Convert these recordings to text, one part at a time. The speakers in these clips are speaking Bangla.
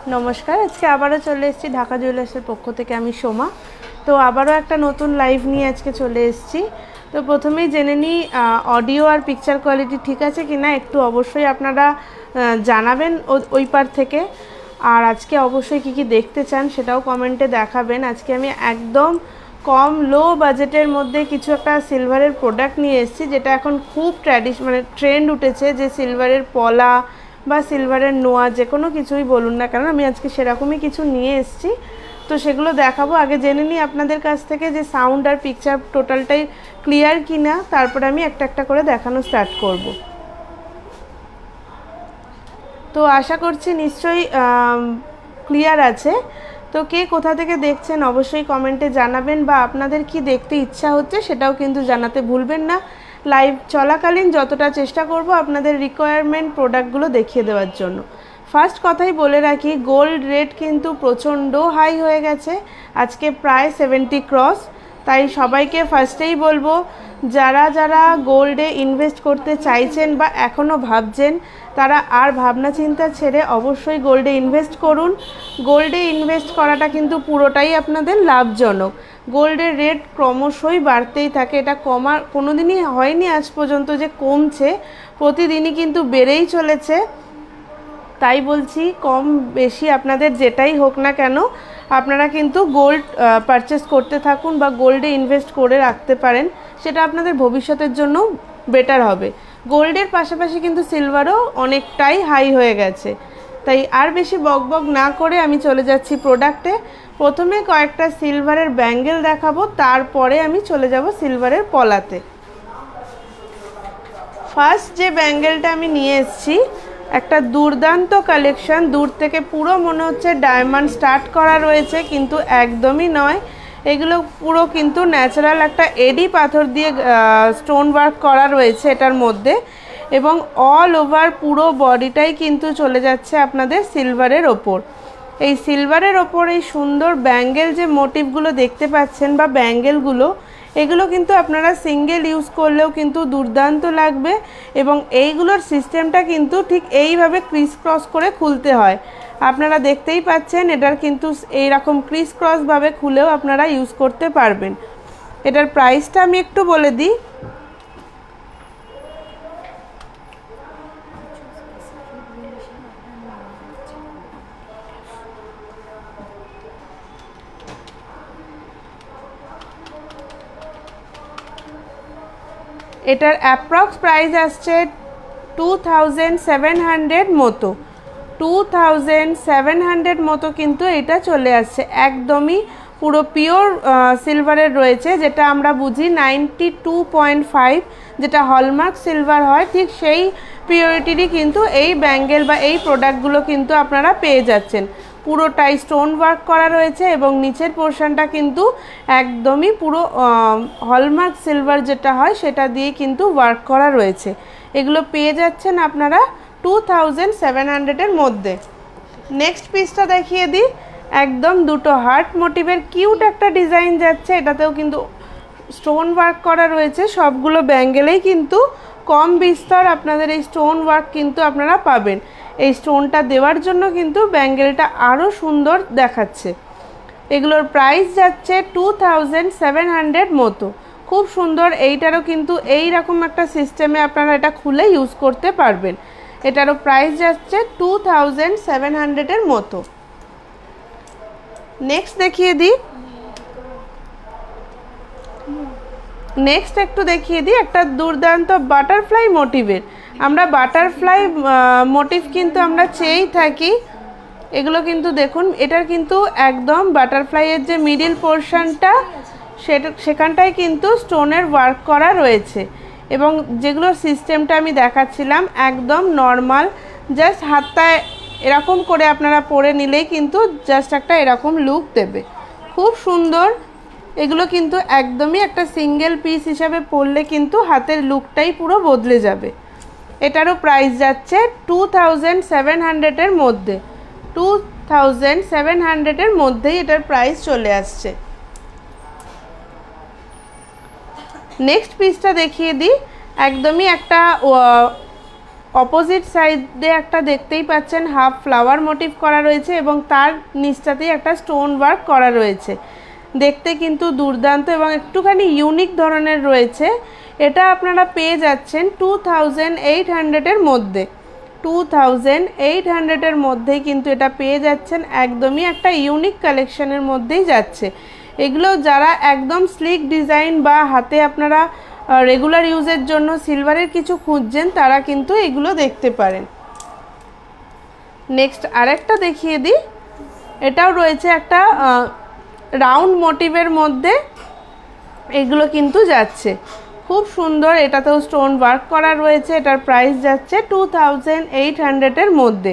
नमस्कार आज के आबारो चले एसेছি ঢাকা জুয়েলার্সের পক্ষ থেকে আমি সোমা। তো আবারও একটা নতুন লাইভ নিয়ে আজকে চলে এসেছি। তো প্রথমেই জেনে নিই অডিও আর পিকচার কোয়ালিটি ঠিক আছে কিনা, একটু অবশ্যই আপনারা জানাবেন ওই পার থেকে। আর আজকে অবশ্যই কি কি দেখতে চান সেটাও কমেন্টে দেখাবেন। আজকে আমি একদম কম লো বাজেটের মধ্যে কিছু একটা সিলভারের প্রোডাক্ট নিয়ে এসেছি, যেটা এখন খুব মানে ট্রেন্ড উঠেছে, যে সিলভারের পলা বা সিলভারের নোয়া যে কোনো কিছুই বলুন না কেন, আমি আজকে সেরকমই কিছু নিয়ে এসেছি। তো সেগুলো দেখাবো। আগে জেনে নিই আপনাদের কাছ থেকে যে সাউন্ড আর পিকচার টোটালটাই ক্লিয়ার কিনা, তারপরে আমি একটা একটা করে দেখানো স্টার্ট করব। তো আশা করছি নিশ্চয়ই ক্লিয়ার আছে। তো কে কোথা থেকে দেখছেন অবশ্যই কমেন্টে জানাবেন, বা আপনাদের কি দেখতে ইচ্ছা হচ্ছে সেটাও কিন্তু জানাতে ভুলবেন না। লাইভ চলাকালীন যতটা চেষ্টা করব আপনাদের রিকোয়ারমেন্ট প্রোডাক্টগুলো দেখিয়ে দেওয়ার জন্য। ফার্স্ট কথাই বলে রাখি, গোল্ড রেট কিন্তু প্রচণ্ড হাই হয়ে গেছে, আজকে প্রায় 70 ক্রস। তাই সবাইকে ফার্স্টেই বলবো, যারা যারা গোল্ডে ইনভেস্ট করতে চাইছেন বা এখনও ভাবছেন, তারা আর ভাবনা চিন্তা ছেড়ে অবশ্যই গোল্ডে ইনভেস্ট করুন। গোল্ডে ইনভেস্ট করাটা কিন্তু পুরোটাই আপনাদের লাভজনক। গোল্ডের রেট ক্রমশই বাড়তেই থাকে, এটা কমার কোনো দিনই হয়নি আজ পর্যন্ত যে কমছে, প্রতিদিনই কিন্তু বেড়েই চলেছে। তাই বলছি, কম বেশি আপনাদের যেটাই হোক না কেন, আপনারা কিন্তু গোল্ড পারচেস করতে থাকুন বা গোল্ডে ইনভেস্ট করে রাখতে পারেন, সেটা আপনাদের ভবিষ্যতের জন্য বেটার হবে। গোল্ডের পাশাপাশি কিন্তু সিলভারও অনেকটাই হাই হয়ে গেছে। তাই আর বেশি বকবক না করে আমি চলে যাচ্ছি প্রোডাক্টে। প্রথমে কয়েকটা সিলভারের ব্যাঙ্গেল দেখাবো, তারপরে আমি চলে যাব সিলভারের পলাতে। ফার্স্ট যে ব্যাঙ্গেলটা আমি নিয়ে এসেছি, একটা দুর্দান্ত কালেকশন। দূর থেকে পুরো মনে হচ্ছে ডায়মন্ড স্টার্ট করা রয়েছে, কিন্তু একদমই নয়। এগুলো পুরো কিন্তু ন্যাচারাল একটা এডি পাথর দিয়ে স্টোন ওয়ার্ক করা রয়েছে এটার মধ্যে, এবং অল ওভার পুরো বডিটাই কিন্তু চলে যাচ্ছে আপনাদের সিলভারের ওপর। এই সিলভারের ওপর এই সুন্দর ব্যাঙ্গেল যে মোটিভগুলো দেখতে পাচ্ছেন বা ব্যাঙ্গেলগুলো, এগুলো কিন্তু আপনারা সিঙ্গেল ইউজ করলেও কিন্তু দুর্দান্ত লাগবে। এবং এইগুলোর সিস্টেমটা কিন্তু ঠিক এইভাবে ক্রিস ক্রস করে খুলতে হয়, আপনারা দেখতেই পাচ্ছেন। এটার কিন্তু এইরকম ক্রিস ক্রসভাবে খুলেও আপনারা ইউজ করতে পারবেন। এটার প্রাইসটা আমি একটু বলে দিই। এটার অ্যাপ্রক্স প্রাইস আসছে 2700 মতো, 2700 মতো কিন্তু এটা চলে আসছে। একদমই পুরো পিওর সিলভারের রয়েছে, যেটা আমরা বুঝি 92.5, যেটা হলমার্ক সিলভার হয়, ঠিক সেই পিওরিটিরই কিন্তু এই ব্যাঙ্গেল বা এই প্রোডাক্টগুলো কিন্তু আপনারা পেয়ে যাচ্ছেন। পুরোটাই স্টোন ওয়ার্ক করা রয়েছে, এবং নিচের পোর্শনটা কিন্তু একদমই পুরো হলমার্ক সিলভার যেটা হয় সেটা দিয়ে কিন্তু ওয়ার্ক করা রয়েছে। এগুলো পেয়ে যাচ্ছেন আপনারা 2700-এর মধ্যে। নেক্সট পিসটা দেখিয়ে দিই। একদম দুটো হার্ট মোটিভের কিউট একটা ডিজাইন যাচ্ছে, এটাতেও কিন্তু স্টোন ওয়ার্ক করা রয়েছে। সবগুলো ব্যাঙ্গেলেই কিন্তু কম বিস্তর আপনাদের এই স্টোন ওয়ার্ক কিন্তু আপনারা পাবেন। এই স্টোনটা দেওয়ার জন্য কিন্তু ব্যাঙ্গেলটা আরও সুন্দর দেখাচ্ছে। এগুলোর প্রাইস যাচ্ছে 2700 মতো, খুব সুন্দর। এইটারও কিন্তু এই রকম একটা সিস্টেমে আপনারা এটা খুলে ইউজ করতে পারবেন। এটারও প্রাইস যাচ্ছে 2700-এর মতো। নেক্সট দেখিয়ে দিই। নেক্সট একটু দেখিয়ে দিই একটা দুর্দান্ত বাটারফ্লাই মোটিভের। আমরা বাটারফ্লাই মোটিভ কিন্তু আমরা চেয়েই থাকি। এগুলো কিন্তু দেখুন, এটার কিন্তু একদম বাটারফ্লাইয়ের যে মিডিল পোর্শনটা, সেখানটায় কিন্তু স্টোনের ওয়ার্ক করা রয়েছে। এবং যেগুলোর সিস্টেমটা আমি দেখাচ্ছিলাম একদম নর্মাল, জাস্ট হাতটায় এরকম করে আপনারা পরে নিলেই কিন্তু জাস্ট একটা এরকম লুক দেবে, খুব সুন্দর। এগুলো কিন্তু একদমই একটা সিঙ্গেল পিস হিসাবে পরলে কিন্তু হাতের লুকটাই পুরো বদলে যাবে। এটারও প্রাইস যাচ্ছে 2700-এর মধ্যে, 2700-এর মধ্যেই এটার প্রাইস চলে আসছে। নেক্সট পিসটা দেখিয়ে দিই। একদমই একটা অপোজিট সাইডে একটা দেখতেই পাচ্ছেন হাফ ফ্লাওয়ার মোটিভ করা রয়েছে এবং তার নিচটাতেই একটা স্টোন ওয়ার্ক করা রয়েছে। দেখতে কিন্তু দুর্দান্ত এবং একটুখানি ইউনিক ধরনের রয়েছে। এটা আপনারা পেয়ে যাচ্ছেন 2800-এর মধ্যে। 2800-এর মধ্যেই কিন্তু এটা পেয়ে যাচ্ছেন, একদমই একটা ইউনিক কালেকশনের মধ্যেই যাচ্ছে। এগুলো যারা একদম স্লিক ডিজাইন বা হাতে আপনারা রেগুলার ইউজের জন্য সিলভারের কিছু খুঁজছেন তারা কিন্তু এগুলো দেখতে পারেন। নেক্সট আরেকটা দেখিয়ে দিই, এটাও রয়েছে একটা রাউন্ড মোটিভের মধ্যে, এগুলো কিন্তু যাচ্ছে খুব সুন্দর। এটাতেও স্টোন ওয়ার্ক করা রয়েছে। এটার প্রাইস যাচ্ছে 2800-এর মধ্যে।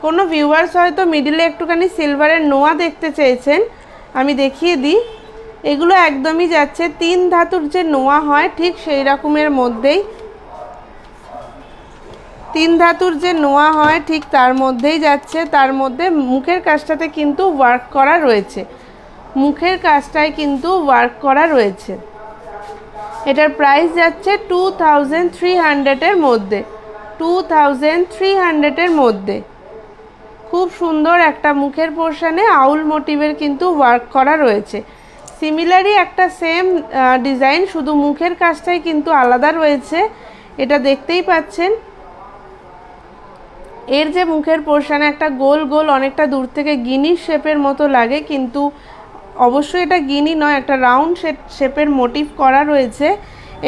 কোনো ভিউয়ার্স হয়তো মিডিলে একটুখানি সিলভারের নোয়া দেখতে চেয়েছেন, আমি দেখিয়ে দিই। এগুলো একদমই যাচ্ছে 3 ধাতুর যে নোয়া হয় ঠিক সেই রকমের মধ্যেই, 3 ধাতুর যে নোয়া হয় ঠিক তার মধ্যেই যাচ্ছে। তার মধ্যে মুখের কাজটাতে কিন্তু ওয়ার্ক করা রয়েছে, মুখের কাজটায় কিন্তু ওয়ার্ক করা রয়েছে। এটার প্রাইস যাচ্ছে 2300-এর মধ্যে। 2300-এর মধ্যে খুব সুন্দর একটা মুখের পোর্শনে আউল মোটিভের কিন্তু ওয়ার্ক করা রয়েছে। সিমিলারই একটা সেম ডিজাইন, শুধু মুখের কাজটাই কিন্তু আলাদা রয়েছে। এটা দেখতেই পাচ্ছেন, এর যে মুখের পোর্শনে একটা গোল গোল অনেকটা দূর থেকে গিনির শেপের মতো লাগে, কিন্তু অবশ্যই এটা গিনি নয়, একটা রাউন্ড শেপের মোটিভ করা রয়েছে।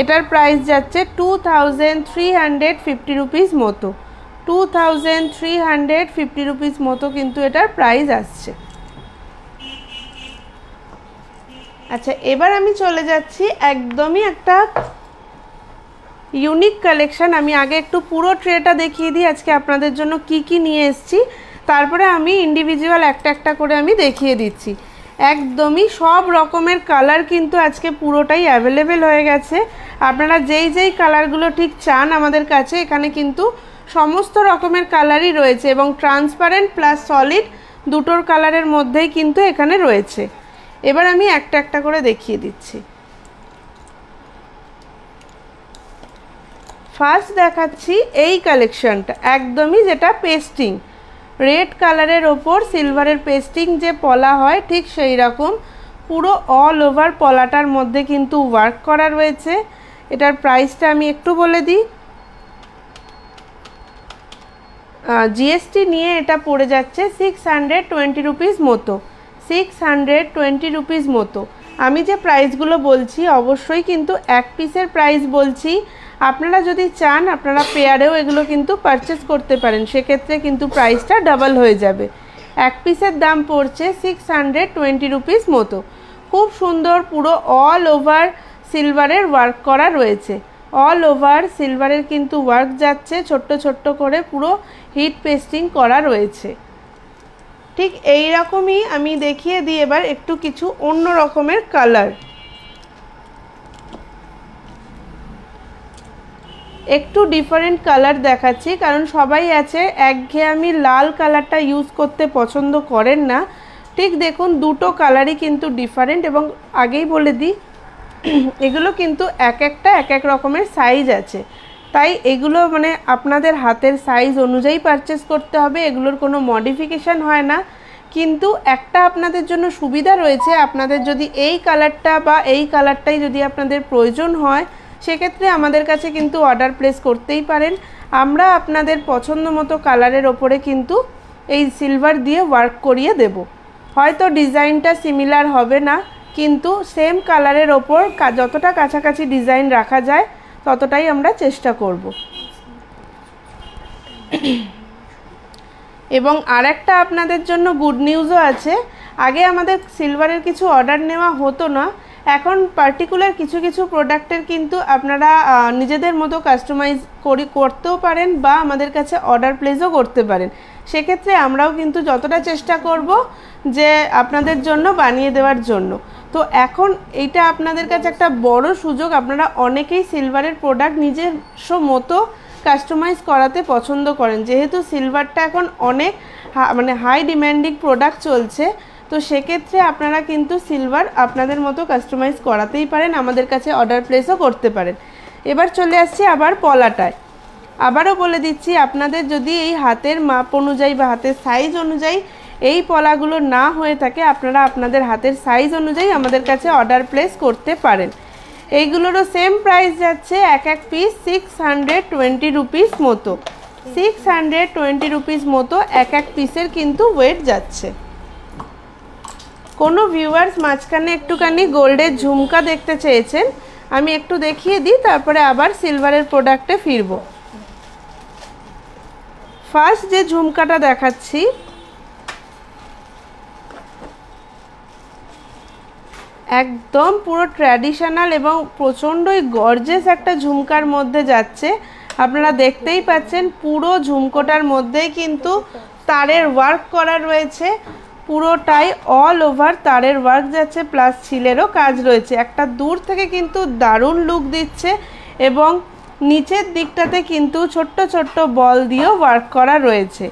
এটার প্রাইস যাচ্ছে 2350 রুপিস মতো। 2350 রুপিস মতো কিন্তু এটার প্রাইস আসছে। আচ্ছা, এবার আমি চলে যাচ্ছি একদমই একটা ইউনিক কালেকশন। আমি আগে একটু পুরো ট্রেটা দেখিয়ে দিই আজকে আপনাদের জন্য কি কি নিয়ে এসেছি, তারপরে আমি ইন্ডিভিজুয়াল একটা একটা করে আমি দেখিয়ে দিচ্ছি। একদমই সব রকমের কালার কিন্তু আজকে পুরোটাই অ্যাভেলেবেল হয়ে গেছে। আপনারা যেই কালারগুলো ঠিক চান আমাদের কাছে, এখানে কিন্তু সমস্ত রকমের কালারই রয়েছে এবং ট্রান্সপারেন্ট প্লাস সলিড দুটোর কালারের মধ্যেই কিন্তু এখানে রয়েছে। এবার আমি একটা একটা করে দেখিয়ে দিচ্ছি। ফার্স্ট দেখাচ্ছি এই কালেকশনটা, একদমই যেটা পেস্টিং, রেড কালারের ওপর সিলভারের পেস্টিং যে পলা হয় ঠিক সেই রকম পুরো অল ওভার পলাটার মধ্যে কিন্তু ওয়ার্ক করা রয়েছে। এটার প্রাইসটা আমি একটু বলে দিই, জিএসটি নিয়ে এটা পড়ে যাচ্ছে 620 রুপিস মতো। 620 রুপিস মতো। আমি যে প্রাইসগুলো বলছি অবশ্যই কিন্তু এক পিসের প্রাইস বলছি। আপনারা যদি চান আপনারা পেয়ারেও এগুলো কিন্তু পারচেস করতে পারেন, সেক্ষেত্রে কিন্তু প্রাইসটা ডাবল হয়ে যাবে। এক পিসের দাম পড়ছে 620 রুপিস মতো। খুব সুন্দর, পুরো অল ওভার সিলভারের ওয়ার্ক করা রয়েছে। অল ওভার সিলভারের কিন্তু ওয়ার্ক যাচ্ছে, ছোট্ট ছোট্ট করে পুরো হিট পেস্টিং করা রয়েছে। ঠিক এই রকমই আমি দেখিয়ে দিই এবার একটু কিছু অন্য রকমের কালার। একটু ডিফারেন্ট কালার দেখাচ্ছি, কারণ সবাই আছে একঘেয়েমি লাল কালারটা ইউজ করতে পছন্দ করেন না। ঠিক দেখুন, দুটো কালারই কিন্তু ডিফারেন্ট এবং আগেই বলে দিই এগুলো কিন্তু এক এক রকমের সাইজ আছে, তাই এগুলো মানে আপনাদের হাতের সাইজ অনুযায়ী পারচেস করতে হবে। এগুলোর কোনো মডিফিকেশান হয় না, কিন্তু একটা আপনাদের জন্য সুবিধা রয়েছে, আপনাদের যদি এই কালারটা বা এই কালারটাই যদি আপনাদের প্রয়োজন হয় সেক্ষেত্রে আমাদের কাছে কিন্তু অর্ডার প্লেস করতেই পারেন। আমরা আপনাদের পছন্দ মতো কালারের ওপরে কিন্তু এই সিলভার দিয়ে ওয়ার্ক করিয়ে দেব। হয়তো ডিজাইনটা সিমিলার হবে না, কিন্তু সেম কালারের ওপর যতটা কাছাকাছি ডিজাইন রাখা যায় ততটাই আমরা চেষ্টা করব। এবং আরেকটা আপনাদের জন্য গুড নিউজও আছে। আগে আমাদের সিলভারের কিছু অর্ডার নেওয়া হতো না, এখন পার্টিকুলার কিছু কিছু প্রোডাক্টের কিন্তু আপনারা নিজেদের মতো কাস্টমাইজ করতেও পারেন বা আমাদের কাছে অর্ডার প্লেসও করতে পারেন। সেক্ষেত্রে আমরাও কিন্তু যতটা চেষ্টা করব যে আপনাদের জন্য বানিয়ে দেওয়ার জন্য। তো এখন এইটা আপনাদের কাছে একটা বড় সুযোগ, আপনারা অনেকেই সিলভারের প্রোডাক্ট নিজস্ব মতো কাস্টমাইজ করাতে পছন্দ করেন। যেহেতু সিলভারটা এখন অনেক মানে হাই ডিম্যান্ডিং প্রোডাক্ট চলছে, তো সেক্ষেত্রে আপনারা কিন্তু সিলভার আপনাদের মতো কাস্টমাইজ করাতেই পারেন, আমাদের কাছে অর্ডার প্লেসও করতে পারেন। এবার চলে আসছি আবার পলাটায়। আবারও বলে দিচ্ছি, আপনাদের যদি এই হাতের মাপ অনুযায়ী বা হাতের সাইজ অনুযায়ী এই পলাগুলো না হয়ে থাকে, আপনারা আপনাদের হাতের সাইজ অনুযায়ী আমাদের কাছে অর্ডার প্লেস করতে পারেন। এইগুলোরও সেম প্রাইস যাচ্ছে এক এক পিস 620 রুপিস মতো, 620 রুপিস মতো এক এক পিসের কিন্তু ওয়েট যাচ্ছে। কোনো ভিউয়ার্স মাঝখানে একটুখানি গোল্ডের ঝুমকা দেখতে চেয়েছেন, আমি একটু দেখিয়ে দিই, তারপরে আবার সিলভারের প্রোডাক্টে ফিরবো। ফার্স্ট যে ঝুমকাটা দেখাচ্ছি, একদম পুরো ট্র্যাডিশনাল এবং প্রচণ্ডই গর্জিয়াস একটা ঝুমকার মধ্যে যাচ্ছে। আপনারা দেখতেই পাচ্ছেন পুরো ঝুমকোটার মধ্যেই কিন্তু তারের ওয়ার্ক করা রয়েছে, পুরোটাই অল ওভার তারের ওয়ার্ক যাচ্ছে, প্লাস ছিলেরও কাজ রয়েছে। একটা দূর থেকে কিন্তু দারুণ লুক দিচ্ছে এবং নিচের দিকটাতে কিন্তু ছোট্ট ছোট্ট বল দিয়েও ওয়ার্ক করা রয়েছে।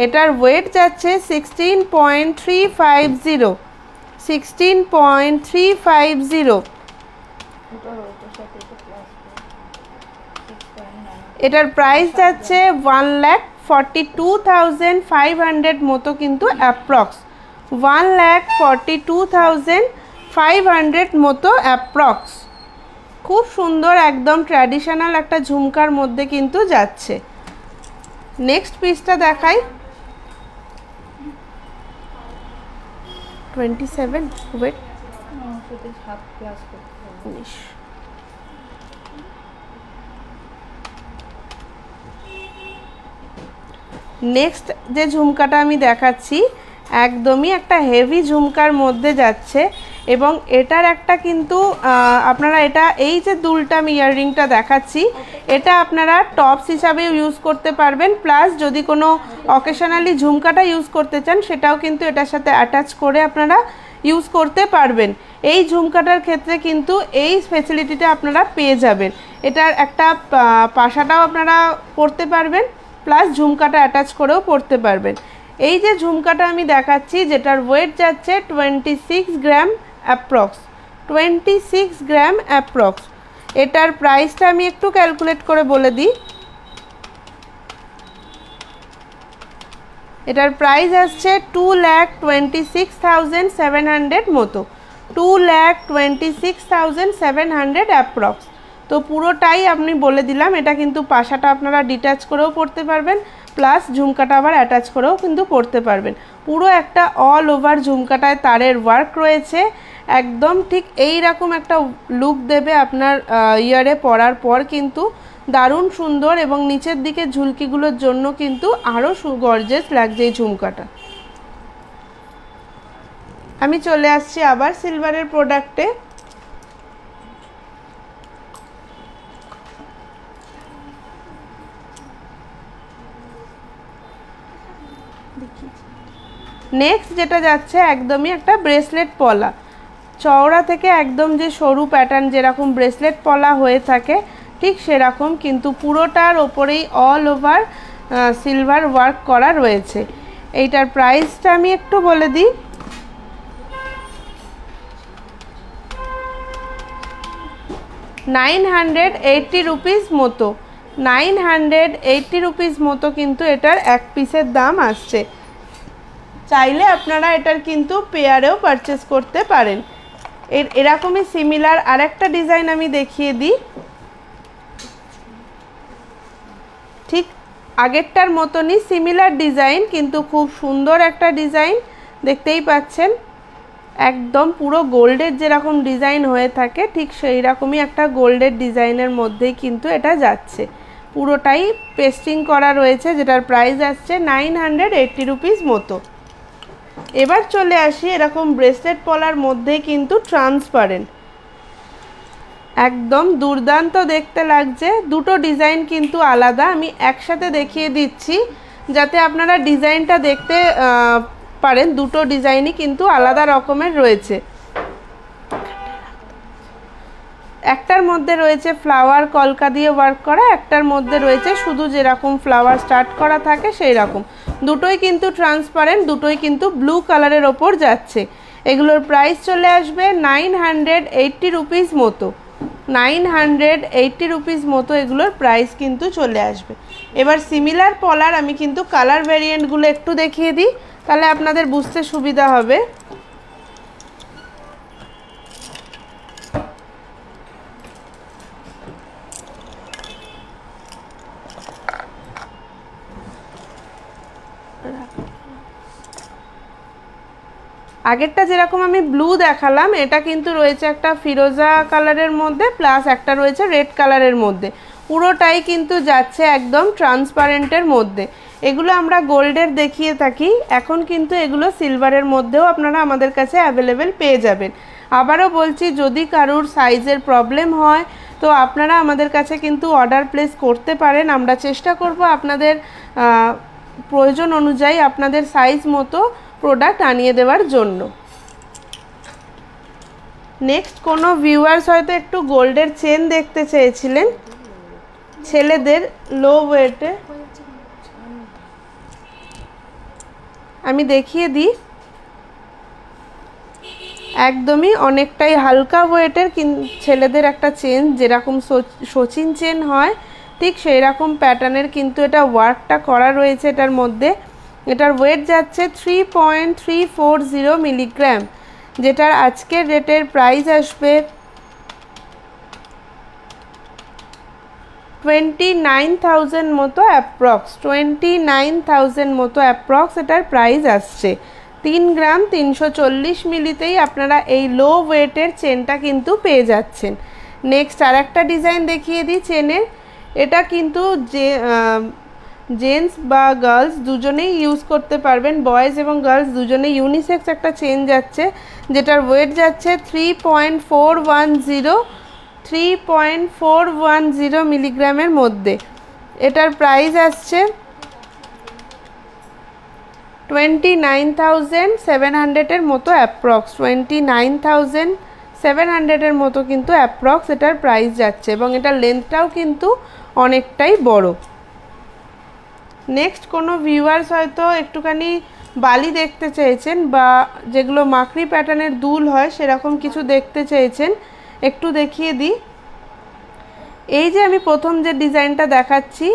এটার ওয়েট যাচ্ছে 16.350, 16.350। এটার প্রাইস যাচ্ছে 1,42,500 মতো কিন্তু অ্যাপ্রক্স, 1,42,500 মতো অ্যাপ্রক্স। খুব সুন্দর একদম ট্র্যাডিশনাল একটা ঝুমকার মধ্যে কিন্তু যাচ্ছে। নেক্সট পিসটা দেখাই, 27 ওয়েট, নেক্সট যে ঝুমকাটা আমি দেখাচ্ছি একদমই একটা হেভি ঝুমকার মধ্যে যাচ্ছে এবং এটার একটা কিন্তু আপনারা এটা এই যে দুলটা আমি ইয়াররিংটা দেখাচ্ছি, এটা আপনারা টপস হিসাবেও ইউজ করতে পারবেন, প্লাস যদি কোনো অকেশনালি ঝুমকাটা ইউজ করতে চান সেটাও কিন্তু এটার সাথে অ্যাটাচ করে আপনারা ইউজ করতে পারবেন। এই ঝুমকাটার ক্ষেত্রে কিন্তু এই ফ্যাসিলিটিটা আপনারা পেয়ে যাবেন। এটার একটা পাশাটাও আপনারা পরতে পারবেন, প্লাস ঝুমকাটা অ্যাটাচ করেও পরতে পারবেন। এই যে ঝুমকাটা আমি দেখাচ্ছি যেটার ওয়েট যাচ্ছে 26 গ্রাম অ্যাপ্রক্স, 26 গ্রাম অ্যাপ্রক্স। এটার প্রাইসটা আমি একটু ক্যালকুলেট করে বলে দিই। এটার প্রাইস আসছে 2,26,700 মতো, 2,26,700 অ্যাপ্রক্স। তো পুরোটাই আপনি বলে দিলাম, এটা কিন্তু পাশাটা আপনারা ডিটাচ করেও পরতে পারবেন, প্লাস ঝুমকাটা আবার অ্যাটাচ করেও কিন্তু পরতে পারবেন। পুরো একটা অল ওভার ঝুমকাটায় তারের ওয়ার্ক রয়েছে, একদম ঠিক এই রকম একটা লুক দেবে আপনার ইয়ারে পরার পর, কিন্তু দারুণ সুন্দর এবং নিচের দিকে ঝুলকিগুলোর জন্য কিন্তু আরও গর্জিয়াস লাগছে এই ঝুমকাটা। আমি চলে আসছি আবার সিলভারের প্রোডাক্টে। নেক্সট যেটা যাচ্ছে একদমই একটা ব্রেসলেট পলা, চওড়া থেকে একদম যে সরু প্যাটার্ন যেরকম ব্রেসলেট পলা হয়ে থাকে ঠিক সেরকম, কিন্তু পুরোটার ওপরেই অল ওভার সিলভার ওয়ার্ক করা রয়েছে। এইটার প্রাইসটা আমি একটু বলে দিই, ₹980 রুপিস মতো, 980 রুপিস মতো কিন্তু এটার এক পিসের দাম আসছে। চাইলে আপনারা এটার কিন্তু পেয়ারেও পারচেস করতে পারেন। এরকমই সিমিলার আরেকটা ডিজাইন আমি দেখিয়ে দিই, ঠিক আগেরটার মতনই সিমিলার ডিজাইন, কিন্তু খুব সুন্দর একটা ডিজাইন দেখতেই পাচ্ছেন। একদম পুরো গোল্ডের যেরকম ডিজাইন হয়ে থাকে ঠিক সেই রকমই একটা গোল্ডের ডিজাইনের মধ্যেই কিন্তু এটা যাচ্ছে। পুরোটাই পেস্টিং করা রয়েছে, যেটার প্রাইস আসছে 980 রুপিস মতো। এবার চলে আসি এরকম ব্রেসলেট পলার মধ্যে কিন্তু ট্রান্সপারেন্ট, একদম দুর্দান্ত দেখতে লাগছে। দুটো ডিজাইন কিন্তু আলাদা, আমি একসাথে দেখিয়ে দিচ্ছি যাতে আপনারা ডিজাইনটা দেখতে পারেন। দুটো ডিজাইনই কিন্তু আলাদা রকমের রয়েছে। একটার মধ্যে রয়েছে ফ্লাওয়ার কলকা দিয়ে ওয়ার্ক করা, একটার মধ্যে রয়েছে শুধু যেরকম ফ্লাওয়ার স্টার্ট করা থাকে সেই রকম। দুটোই কিন্তু ট্রান্সপারেন্ট, দুটোই কিন্তু ব্লু কালারের ওপর যাচ্ছে। এগুলোর প্রাইস চলে আসবে 980 রুপিস মতো, 980 রুপিস মতো এগুলোর প্রাইস কিন্তু চলে আসবে। এবার সিমিলার পলার আমি কিন্তু কালার ভ্যারিয়েন্টগুলো একটু দেখিয়ে দিই, তাহলে আপনাদের বুঝতে সুবিধা হবে। আগেরটা যেরকম আমি ব্লু দেখালাম, এটা কিন্তু রয়েছে একটা ফিরোজা কালারের মধ্যে, প্লাস একটা রয়েছে রেড কালারের মধ্যে। পুরোটাই কিন্তু যাচ্ছে একদম ট্রান্সপারেন্টের মধ্যে। এগুলো আমরা গোল্ডের দেখিয়ে থাকি, এখন কিন্তু এগুলো সিলভারের মধ্যেও আপনারা আমাদের কাছে অ্যাভেলেবেল পেয়ে যাবেন। আবারও বলছি, যদি কারুর সাইজের প্রবলেম হয় তো আপনারা আমাদের কাছে কিন্তু অর্ডার প্লেস করতে পারেন। আমরা চেষ্টা করব আপনাদের প্রয়োজন অনুযায়ী আপনাদের সাইজ মতো প্রোডাক্ট আনিয়ে দেওয়ার জন্য। নেক্সট কোনো ভিউয়ার্স হয়তো একটু গোল্ডের চেন দেখতে চেয়েছিলেন ছেলেদের লো ওয়েটে, আমি দেখিয়ে দিই। একদমই অনেকটাই হালকা ওয়েটের ছেলেদের একটা চেন, যেরকম সচিন চেন হয় ঠিক সেই রকম প্যাটার্নের কিন্তু এটা ওয়ার্কটা করা রয়েছে এটার মধ্যে। এটার ওয়েট যাচ্ছে 3.340 মিলিগ্রাম, যেটার আজকের রেটের প্রাইস আসবে 29,000 মতো অ্যাপ্রক্স, 29,000 মতো অ্যাপ্রক্স এটার প্রাইস আসছে। 3 গ্রাম 340 মিলিতেই আপনারা এই লো ওয়েটের চেনটা কিন্তু পেয়ে যাচ্ছেন। নেক্সট আর একটা ডিজাইন দেখিয়ে দিই চেনের। এটা কিন্তু জেন্টস বা গার্লস দুজনেই ইউজ করতে পারবেন, বয়েজ এবং গার্লস দুজনেই ইউনিসেক্স একটা চেন যাচ্ছে, যেটার ওয়েট যাচ্ছে 3.410 মিলিগ্রামের মধ্যে। এটার প্রাইস আসছে 29,700 মতো অ্যাপ্রক্স, 29,700 মতো কিন্তু অ্যাপ্রক্স এটার প্রাইস যাচ্ছে, এবং এটার লেন্থটাও কিন্তু অনেকটাই বড়। নেক্সট কোনো ভিউয়ার্স হয়তো একটুখানি বালি দেখতে চেয়েছেন, বা যেগুলো মাকড়ি প্যাটার্নের দুল হয় সেরকম কিছু দেখতে চেয়েছেন, একটু দেখিয়ে দিই। এই যে আমি প্রথম যে ডিজাইনটা দেখাচ্ছি,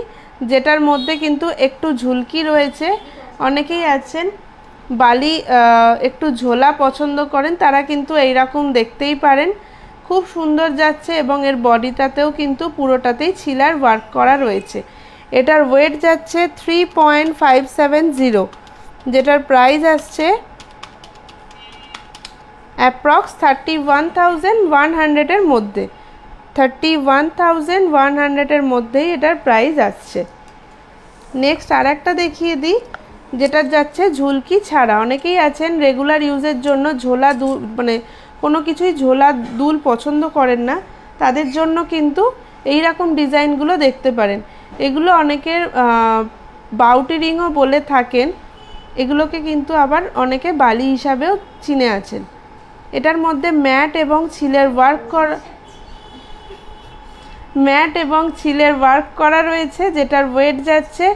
যেটার মধ্যে কিন্তু একটু ঝুলকি রয়েছে, অনেকেই আছেন বালি একটু ঝোলা পছন্দ করেন, তারা কিন্তু এইরকম দেখতেই পারেন। খুব সুন্দর যাচ্ছে, এবং এর বডিটাতেও কিন্তু পুরোটাতেই ছিলার ওয়ার্ক করা রয়েছে। এটার ওয়েট যাচ্ছে 3.570, যেটার প্রাইস আসছে অ্যাপ্রক্স 31,100 মধ্যে, 31,100 মধ্যেই এটার প্রাইস আসছে। নেক্সট আর একটা দেখিয়ে দিই, যেটার যাচ্ছে ঝুলকি ছাড়া। অনেকেই আছেন রেগুলার ইউজের জন্য ঝোলা মানে কোনো কিছুই ঝোলা দুল পছন্দ করেন না, তাদের জন্য কিন্তু এই রকম ডিজাইনগুলো দেখতে পারেন। এগুলো অনেকের বাউটি রিংও বলে থাকেন, এগুলোকে কিন্তু আবার অনেকে বালি হিসাবেও চিনে আছেন। এটার মধ্যে ম্যাট এবং ছিলের ওয়ার্ক করা রয়েছে, যেটার ওয়েট যাচ্ছে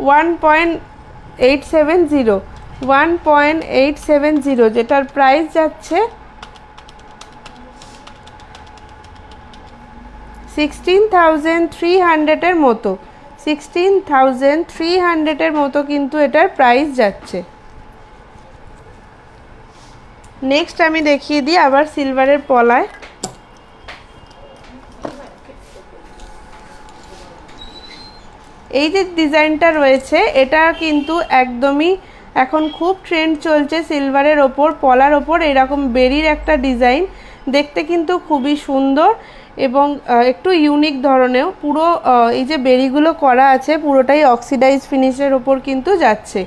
1.870, যেটার প্রাইস যাচ্ছে 16,300 মতো, 16,300 মতো কিন্তু এটার প্রাইস যাচ্ছে। নেক্সট আমি দেখিয়ে দিই আবার সিলভারের পলায়। এই যে ডিজাইনটা রয়েছে, এটা কিন্তু একদমই এখন খুব ট্রেন্ড চলছে সিলভারের ওপর, পলার ওপর এরকম বেরির একটা ডিজাইন, দেখতে কিন্তু খুবই সুন্দর এবং একটু ইউনিক ধরনেরও। পুরো এই যে বেরিগুলো করা আছে পুরোটাই অক্সিডাইজ ফিনিশের ওপর কিন্তু যাচ্ছে।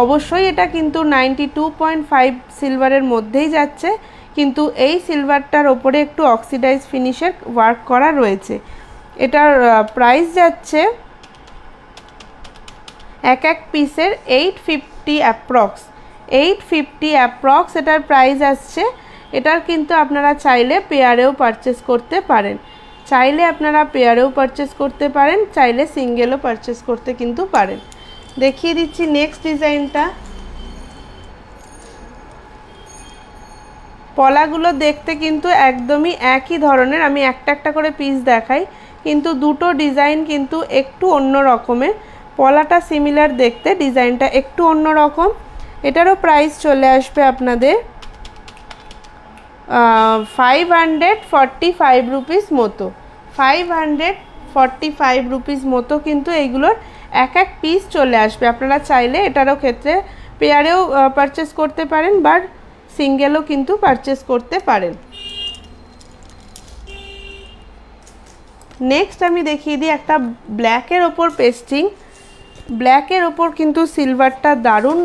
অবশ্যই এটা কিন্তু 92.5 সিলভারের মধ্যেই যাচ্ছে, কিন্তু এই সিলভারটার ওপরে একটু অক্সিডাইজ ফিনিশের ওয়ার্ক করা রয়েছে। এটার প্রাইস যাচ্ছে এক পিসের 850 অ্যাপ্রক্স, 850 অ্যাপ্রক্স এটার প্রাইস আসছে। এটার কিন্তু আপনারা চাইলে পেয়ারেও পারচেস করতে পারেন, চাইলে সিঙ্গেলও পারচেস করতে কিন্তু পারেন। দেখিয়ে দিচ্ছি নেক্সট ডিজাইনটা। পলাগুলো দেখতে কিন্তু একদমই একই ধরনের, আমি একটা একটা করে পিস দেখাই, কিন্তু দুটো ডিজাইন কিন্তু একটু অন্য রকমের। পলাটা সিমিলার দেখতে, ডিজাইনটা একটু অন্য রকম। এটারও প্রাইস চলে আসবে আপনাদের 545 রুপিস মতো। 545 রুপিস মতো কিন্তু এইগুলোর এক এক পিস চলে আসবে। আপনারা চাইলে এটারও ক্ষেত্রে পেয়ারেও পারচেস করতে পারেন বা সিঙ্গেলও কিন্তু পারচেস করতে পারেন। নেক্সট আমি দেখিয়ে দিই একটা ব্ল্যাকের ওপর পেস্টিং। ব্ল্যাকের ওপর কিন্তু সিলভারটা দারুণ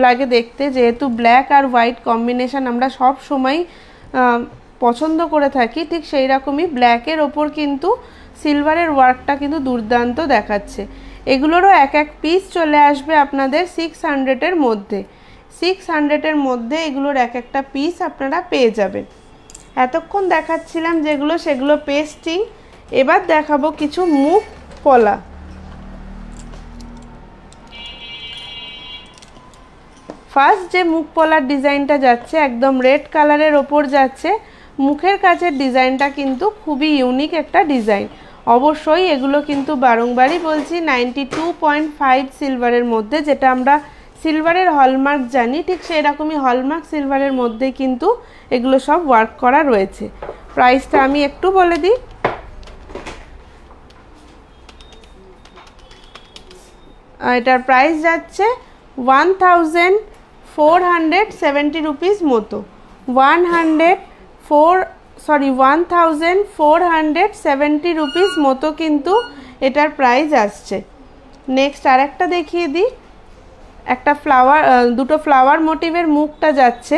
লাগে দেখতে, যেহেতু ব্ল্যাক আর হোয়াইট কম্বিনেশান আমরা সব সময় পছন্দ করে থাকি, ঠিক সেই রকমই ব্ল্যাকের ওপর কিন্তু সিলভারের ওয়ার্কটা কিন্তু দুর্দান্ত দেখাচ্ছে। এগুলোরও এক এক পিস চলে আসবে আপনাদের 600-এর মধ্যে। 600-এর মধ্যে এগুলোর এক একটা পিস আপনারা পেয়ে যাবেন। এতক্ষণ দেখাচ্ছিলাম যেগুলো, সেগুলো পেস্টিং। এবার দেখাবো কিছু মুখ পলা। ফার্স্ট যে মুখ পলার ডিজাইনটা যাচ্ছে একদম রেড কালারের ওপর যাচ্ছে। মুখের কাছের ডিজাইনটা কিন্তু খুবই ইউনিক একটা ডিজাইন। অবশ্যই এগুলো কিন্তু বারংবারই বলছি 92.5 সিলভারের মধ্যে, যেটা আমরা সিলভারের হলমার্ক জানি, ঠিক সেই রকমই হলমার্ক সিলভারের মধ্যে কিন্তু এগুলো সব ওয়ার্ক করা রয়েছে। প্রাইসটা আমি একটু বলে দিই। এটার প্রাইস যাচ্ছে 1470 রুপিস মতো। 1470 রুপিস মতো কিন্তু এটার প্রাইস আসছে। নেক্সট আর একটা দেখিয়ে দিই। একটা ফ্লাওয়ার, দুটো ফ্লাওয়ার মোটিভের মুখটা যাচ্ছে।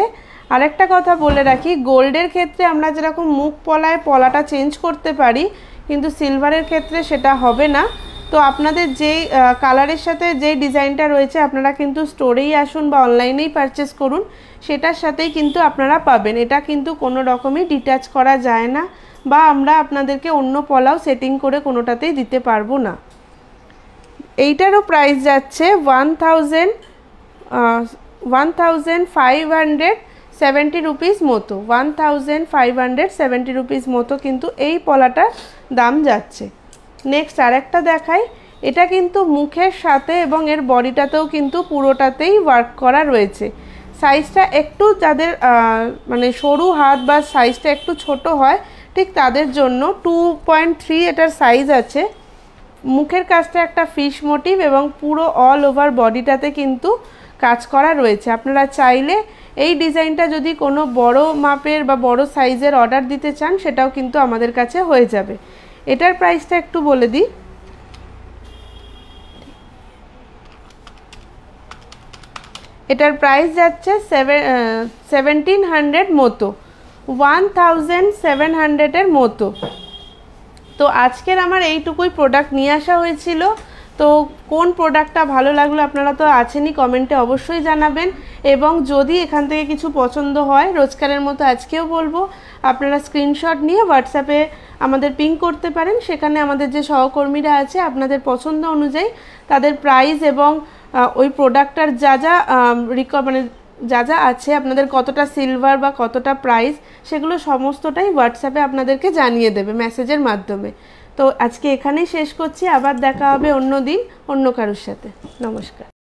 আরেকটা কথা বলে রাখি, গোল্ডের ক্ষেত্রে আমরা যেরকম মুখ পলায় পলাটা চেঞ্জ করতে পারি, কিন্তু সিলভারের ক্ষেত্রে সেটা হবে না। তো আপনাদের যেই কালারের সাথে যেই ডিজাইনটা রয়েছে আপনারা কিন্তু স্টোরেই আসুন বা অনলাইনেই পারচেস করুন, সেটার সাথেই কিন্তু আপনারা পাবেন। এটা কিন্তু কোনো রকমই ডিট্যাচ করা যায় না, বা আমরা আপনাদেরকে অন্য পলাও সেটিং করে কোনোটাতেই দিতে পারবো না। এইটারও প্রাইস যাচ্ছে 1570 রুপিস মতো। 1570 রুপিস মতো কিন্তু এই পলাটার দাম যাচ্ছে। নেক্সট আরেকটা দেখাই। এটা কিন্তু মুখের সাথে এবং এর বডিটাতেও কিন্তু পুরোটাতেই ওয়ার্ক করা রয়েছে। সাইজটা একটু যাদের মানে সরু হাত বা সাইজটা একটু ছোট হয়, ঠিক তাদের জন্য 2.3 এটার সাইজ আছে। মুখের কাজটা একটা ফিশ মোটিভ এবং পুরো অল ওভার বডিটাতে কিন্তু কাজ করা রয়েছে। আপনারা চাইলে এই ডিজাইনটা যদি কোনো বড় মাপের বা বড় সাইজের অর্ডার দিতে চান, সেটাও কিন্তু আমাদের কাছে হয়ে যাবে। এটার প্রাইসটা একটু বলে দিই। এটার প্রাইস যাচ্ছে 1700 মতো, 1700-এর মতো। তো আজকের আমার এইটুকুই প্রোডাক্ট নিয়ে আসা হয়েছিল। তো কোন প্রোডাক্টটা ভালো লাগলো আপনারা তো আছেনই, কমেন্টে অবশ্যই জানাবেন। এবং যদি এখান থেকে কিছু পছন্দ হয়, রোজকারের মতো আজকেও বলবো আপনারা স্ক্রিনশট নিয়ে হোয়াটসঅ্যাপে আমাদের পিং করতে পারেন। সেখানে আমাদের যে সহকর্মীরা আছে আপনাদের পছন্দ অনুযায়ী তাদের প্রাইস এবং ওই প্রোডাক্টটার যা যা মানে যা যা আছে, আপনাদের কতটা সিলভার বা কতটা প্রাইস, সেগুলো সমস্তটাই হোয়াটসঅ্যাপে আপনাদেরকে জানিয়ে দেবে মেসেজের মাধ্যমে। তো আজকে এখানেই শেষ করছি, আবার দেখা হবে অন্য দিন অন্য কারোর সাথে। নমস্কার।